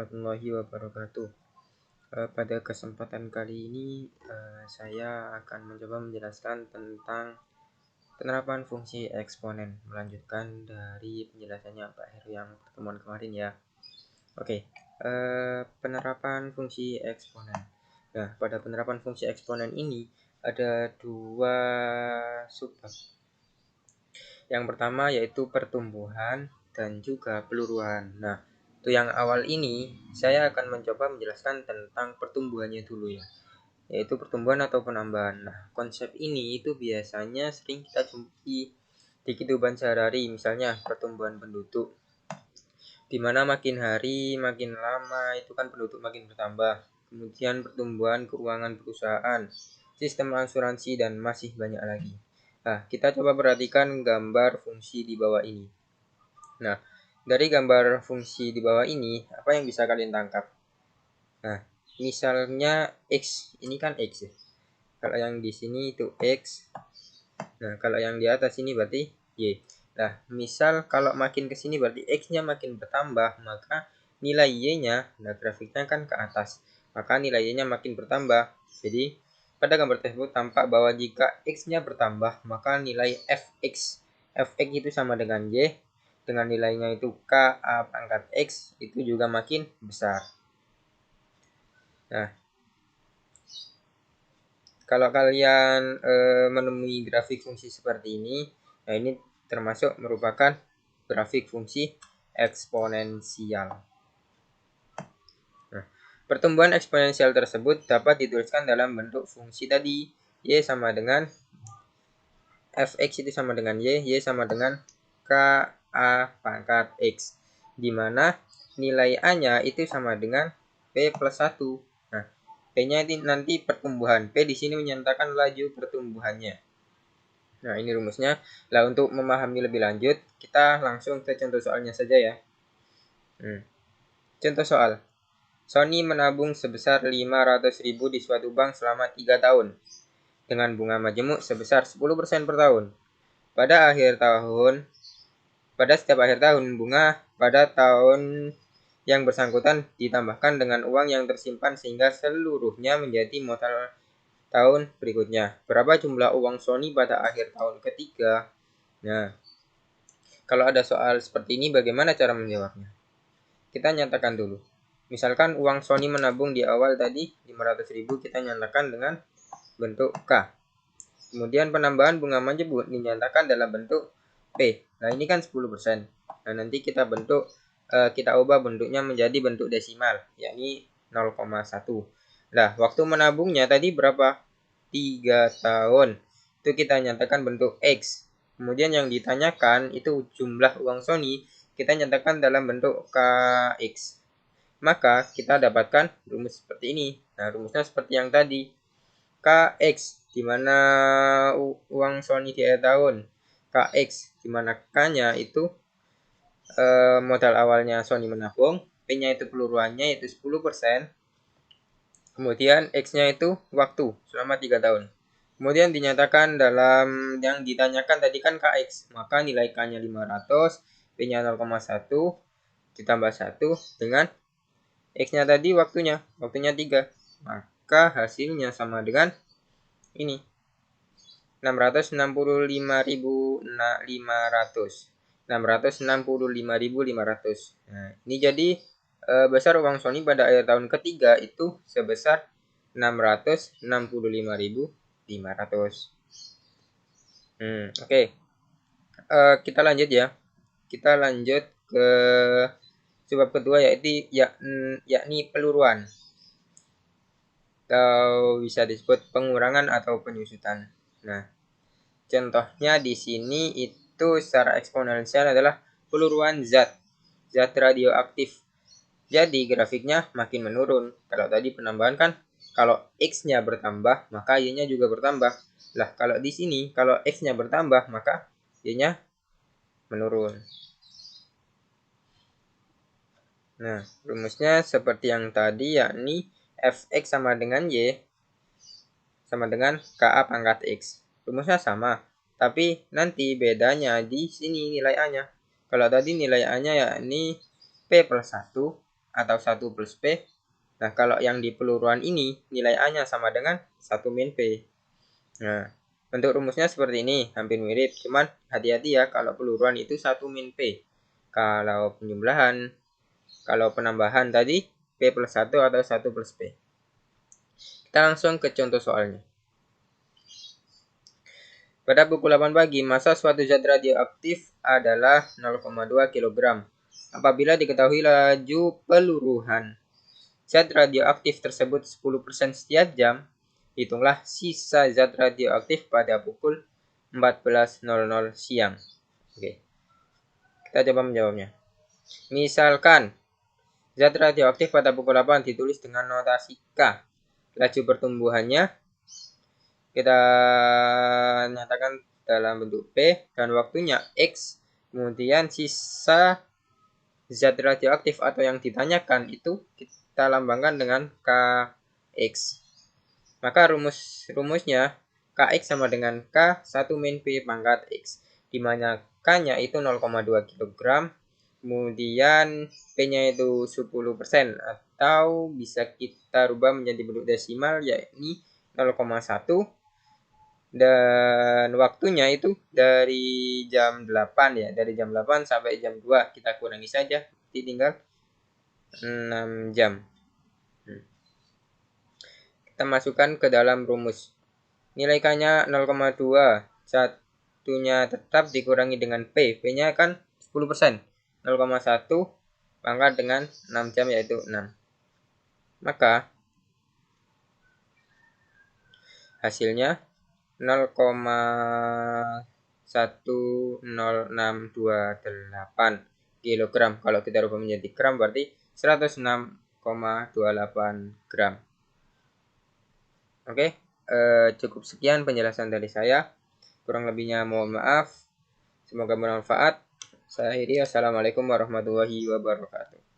warahmatullahi wabarakatuh. Pada kesempatan kali ini saya akan mencoba menjelaskan tentang penerapan fungsi eksponen, melanjutkan dari penjelasannya Pak Heru yang pertemuan kemarin ya. Oke, penerapan fungsi eksponen. Nah, pada penerapan fungsi eksponen ini ada dua subbab. Yang pertama yaitu pertumbuhan dan juga peluruan. Nah, untuk yang awal ini saya akan mencoba menjelaskan tentang pertumbuhannya dulu ya, yaitu pertumbuhan atau penambahan. Nah, konsep ini itu biasanya sering kita jumpai di kehidupan sehari-hari, misalnya pertumbuhan penduduk, dimana makin hari makin lama itu kan penduduk makin bertambah. Kemudian pertumbuhan keuangan perusahaan, sistem asuransi, dan masih banyak lagi. Nah, kita coba perhatikan gambar fungsi di bawah ini. Nah, dari gambar fungsi di bawah ini, apa yang bisa kalian tangkap? Nah, misalnya X, ini kan X ya. Kalau yang di sini itu X. Nah, kalau yang di atas ini berarti Y. Nah, misal kalau makin ke sini berarti X-nya makin bertambah, maka nilai Y-nya, nah grafiknya kan ke atas, maka nilai Y-nya makin bertambah. Jadi, pada gambar tersebut tampak bahwa jika X-nya bertambah, maka nilai Fx itu sama dengan Y, dengan nilainya itu KA pangkat X, itu juga makin besar. Nah, kalau kalian menemui grafik fungsi seperti ini, nah ini termasuk merupakan grafik fungsi eksponensial. Nah, pertumbuhan eksponensial tersebut dapat dituliskan dalam bentuk fungsi tadi. Y sama dengan Fx itu sama dengan Y sama dengan KA pangkat X, di mana nilai A-nya itu sama dengan P plus 1. Nah, P-nya itu nanti pertumbuhan. P di sini menyatakan laju pertumbuhannya. Nah, ini rumusnya. Lah, untuk memahami lebih lanjut, kita langsung ke contoh soalnya saja ya. Contoh soal. Sony menabung sebesar 500.000 di suatu bank selama 3 tahun dengan bunga majemuk sebesar 10% per tahun. Pada setiap akhir tahun, bunga pada tahun yang bersangkutan ditambahkan dengan uang yang tersimpan sehingga seluruhnya menjadi modal tahun berikutnya. Berapa jumlah uang Sony pada akhir tahun ketiga? Nah, kalau ada soal seperti ini bagaimana cara menjawabnya? Kita nyatakan dulu. Misalkan uang Sony menabung di awal tadi 500.000, kita nyatakan dengan bentuk K. Kemudian penambahan bunga majemuk dinyatakan dalam bentuk P. Nah, ini kan 10%. Nah, nanti kita ubah bentuknya menjadi bentuk desimal, yakni 0,1. Nah, waktu menabungnya tadi berapa? 3 tahun. Itu kita nyatakan bentuk X. Kemudian yang ditanyakan itu jumlah uang Sony, kita nyatakan dalam bentuk KX. Maka kita dapatkan rumus seperti ini. Nah, rumusnya seperti yang tadi. KX, di mana uang Sony di akhir tahun. KX, di mana K-nya itu modal awalnya Sony menabung. P-nya itu peluruannya, yaitu 10%. Kemudian X-nya itu waktu, selama 3 tahun. Kemudian dinyatakan dalam yang ditanyakan tadi kan KX. Maka nilai K-nya 500, P-nya 0,1, ditambah 1 dengan X-nya tadi waktunya 3. Maka hasilnya sama dengan ini. 665.500. Nah, ini jadi besar uang Sony pada akhir tahun ketiga itu sebesar 665.500. Oke. Kita lanjut ya. Kita lanjut ke sebab kedua yakni peluruan, atau bisa disebut pengurangan atau penyusutan. Nah, contohnya di sini itu secara eksponensial adalah peluruan zat radioaktif. Jadi grafiknya makin menurun. Kalau tadi penambahan kan, kalau X-nya bertambah maka Y-nya juga bertambah. Lah, kalau di sini kalau X-nya bertambah maka Y-nya menurun. Nah, rumusnya seperti yang tadi, yakni Fx sama dengan Y sama dengan KA pangkat X. Rumusnya sama, tapi nanti bedanya di sini nilai A-nya. Kalau tadi nilai A-nya yakni P plus 1, atau 1 plus P. Nah, kalau yang di peluruan ini nilai A-nya sama dengan 1 min P. Nah, bentuk rumusnya seperti ini, hampir mirip. Cuman hati-hati ya, kalau peluruan itu 1 min P. Kalau penambahan tadi P plus 1 atau 1 plus P. Kita langsung ke contoh soalnya. Pada pukul 8 pagi, massa suatu zat radioaktif adalah 0,2 kg. Apabila diketahui laju peluruhan zat radioaktif tersebut 10% setiap jam, hitunglah sisa zat radioaktif pada pukul 14.00 siang. Oke, kita coba menjawabnya. Misalkan zat radioaktif pada pukul 8 ditulis dengan notasi K. Laju pertumbuhannya kita nyatakan dalam bentuk P dan waktunya X. Kemudian sisa zat radioaktif atau yang ditanyakan itu kita lambangkan dengan Kx. Maka rumusnya Kx sama dengan K 1 min P pangkat X. Dimana K-nya itu 0,2 kg. Kemudian P-nya itu 10% atau bisa kita rubah menjadi bentuk desimal yakni 0,1. Dan waktunya itu dari jam 8 ya, dari jam 8 sampai jam 2 kita kurangi saja, tinggal 6 jam. Kita masukkan ke dalam rumus. Nilai K-nya 0,2, satunya tetap dikurangi dengan P. P-nya kan 10%. 0,1 pangkat dengan 6 jam yaitu 6. Maka hasilnya 0,10628 kg. Kalau kita rubah menjadi gram berarti 106,28 gram. Oke, cukup sekian penjelasan dari saya. Kurang lebihnya mohon maaf. Semoga bermanfaat. Saya akhiri. Assalamualaikum warahmatullahi wabarakatuh.